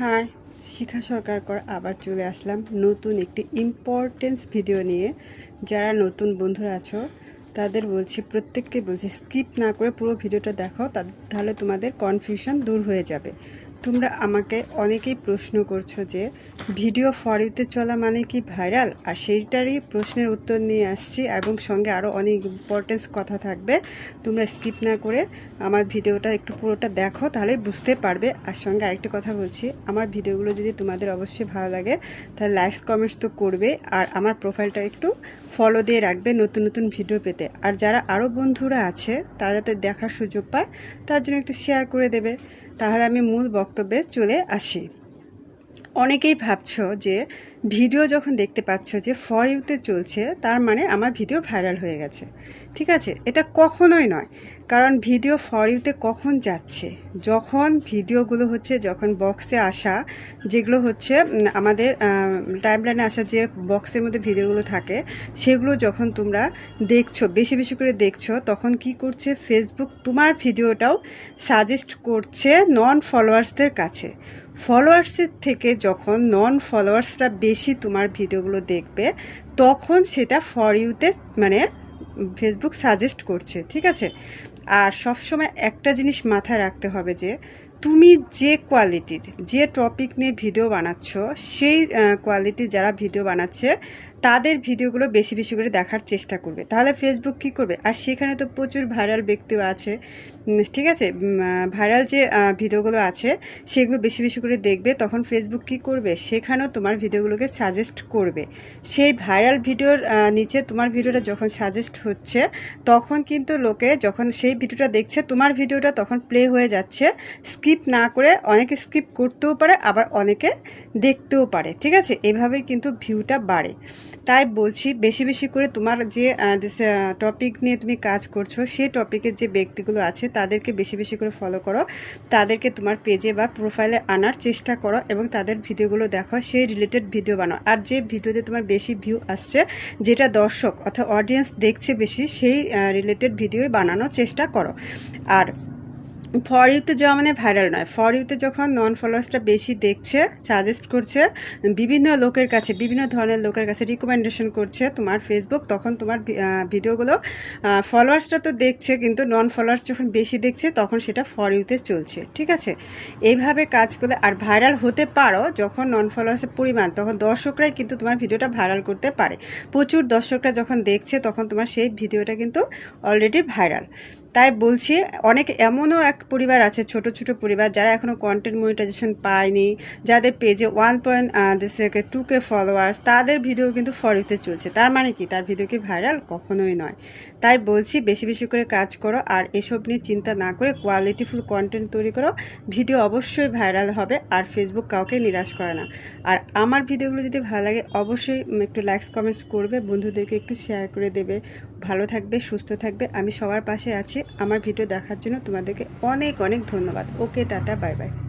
High, শিখা সরকারকর আবার চলে আসলাম নতুন একটি ইম্পর্টেন্স ভিডিও নিয়ে। যারা নতুন বন্ধুরা আছো তাদের বলছি, প্রত্যেককে বলছি স্কিপ না করে পুরো ভিডিওটা দেখো, তাহলে তোমাদের কনফিউশন দূর হয়ে যাবে। তোমরা আমাকে অনেকেই প্রশ্ন করছো যে ভিডিও ফর ইউতে চলা মানে কি ভাইরাল, আর সেইটারই প্রশ্নের উত্তর নিয়ে আসছি এবং সঙ্গে আরও অনেক ইম্পর্টেন্স কথা থাকবে। তোমরা স্কিপ না করে আমার ভিডিওটা একটু পুরোটা দেখো, তাহলে বুঝতে পারবে। আর সঙ্গে আরেকটা কথা বলছি, আমার ভিডিওগুলো যদি তোমাদের অবশ্যই ভালো লাগে তাহলে লাইক কমেন্টস তো করবে, আর আমার প্রোফাইলটা একটু ফলো দিয়ে রাখবে নতুন নতুন ভিডিও পেতে। আর যারা আরও বন্ধুরা আছে তারা যাতে দেখার সুযোগ পায় তার জন্য একটু শেয়ার করে দেবে। তাহলে আমি মূল বক্তব্যে চলে আসি। অনেকেই ভাবছো যে ভিডিও যখন দেখতে পাচ্ছ যে ফর ইউতে চলছে তার মানে আমার ভিডিও ভাইরাল হয়ে গেছে। ঠিক আছে, এটা কখনোই নয়। কারণ ভিডিও ফর ইউতে কখন যাচ্ছে, যখন ভিডিওগুলো হচ্ছে, যখন বক্সে আসা যেগুলো হচ্ছে আমাদের টাইমলাইনে আসা যে বক্সের মধ্যে ভিডিওগুলো থাকে, সেগুলো যখন তোমরা দেখছো, বেশি বেশি করে দেখছো, তখন কি করছে ফেসবুক তোমার ভিডিওটাও সাজেস্ট করছে নন ফলোয়ার্সদের কাছে। ফলোয়ার্সের থেকে যখন নন ফলোয়ার্সরা বেশি তোমার ভিডিওগুলো দেখবে, তখন সেটা ফর ইউতে মানে ফেসবুক সাজেস্ট করছে। ঠিক আছে, আর সবসময় একটা জিনিস মাথায় রাখতে হবে যে তুমি যে কোয়ালিটির, যে টপিক নিয়ে ভিডিও বানাচ্ছ, সেই কোয়ালিটির যারা ভিডিও বানাচ্ছে তাদের ভিডিওগুলো বেশি বেশি করে দেখার চেষ্টা করবে। তাহলে ফেসবুক কি করবে, আর সেখানে তো প্রচুর ভাইরাল ব্যক্তিও আছে। ঠিক আছে, ভাইরাল যে ভিডিওগুলো আছে সেগুলো বেশি বেশি করে দেখবে, তখন ফেসবুক কি করবে, সেখানেও তোমার ভিডিওগুলোকে সাজেস্ট করবে। সেই ভাইরাল ভিডিওর নিচে তোমার ভিডিওটা যখন সাজেস্ট হচ্ছে, তখন কিন্তু লোকে যখন সেই ভিডিওটা দেখছে, তোমার ভিডিওটা তখন প্লে হয়ে যাচ্ছে স্কিপ না করে। অনেকে স্কিপ করতেও পারে, আবার অনেকে দেখতেও পারে। ঠিক আছে, এভাবেই কিন্তু ভিউটা বাড়ে। তাই বলছি, বেশি বেশি করে তোমার যে টপিক নিয়ে তুমি কাজ করছো, সেই টপিকের যে ব্যক্তিগুলো আছে তাদেরকে বেশি বেশি করে ফলো করো, তাদেরকে তোমার পেজে বা প্রোফাইলে আনার চেষ্টা করো এবং তাদের ভিডিওগুলো দেখো, সেই রিলেটেড ভিডিও বানাও। আর যে ভিডিওতে তোমার বেশি ভিউ আসছে, যেটা দর্শক অর্থাৎ অডিয়েন্স দেখছে বেশি, সেই রিলেটেড ভিডিওই বানানোর চেষ্টা করো। আর ফর ইউতে যাওয়া মানে ভাইরাল নয়। ফর ইউতে যখন নন ফলোয়ার্সটা বেশি দেখছে, সাজেস্ট করছে বিভিন্ন লোকের কাছে, বিভিন্ন ধরনের লোকের কাছে রিকমেন্ডেশন করছে তোমার ফেসবুক, তখন তোমার ভিডিওগুলো ফলোয়ার্সটা তো দেখছে, কিন্তু নন ফলোয়ার্স যখন বেশি দেখছে তখন সেটা ফর ইউতে চলছে। ঠিক আছে, এইভাবে কাজ করলে আর ভাইরাল হতে পারো যখন নন ফলোয়ার্সের পরিমাণ, তখন দর্শকরাই কিন্তু তোমার ভিডিওটা ভাইরাল করতে পারে। প্রচুর দর্শকরা যখন দেখছে তখন তোমার সেই ভিডিওটা কিন্তু অলরেডি ভাইরাল। তাই বলছি, অনেক এমনও এক পরিবার আছে, ছোট ছোট পরিবার, যারা এখনও কন্টেন্ট মনিটাইজেশন পায়নি, যাদের পেজে 1.2K ফলোয়ার্স, তাদের ভিডিও কিন্তু ফর ইউতে চলছে। তার মানে কি তার ভিডিও কি ভাইরাল? কখনোই নয়। তাই বলছি, বেশি বেশি করে কাজ করো, আর এসব নিয়ে চিন্তা না করে কোয়ালিটিফুল কন্টেন্ট তৈরি করো, ভিডিও অবশ্যই ভাইরাল হবে। আর ফেসবুক কাউকে নিরাশ করে না। আর আমার ভিডিওগুলো যদি ভালো লাগে অবশ্যই একটু লাইকস কমেন্টস করবে, বন্ধুদেরকে একটু শেয়ার করে দেবে। ভালো থাকবে, সুস্থ থাকবে, আমি সবার পাশে আছি। আমার ভিডিও দেখার জন্য তোমাদেরকে অনেক অনেক ধন্যবাদ। ওকে, টাটা, বাই বাই।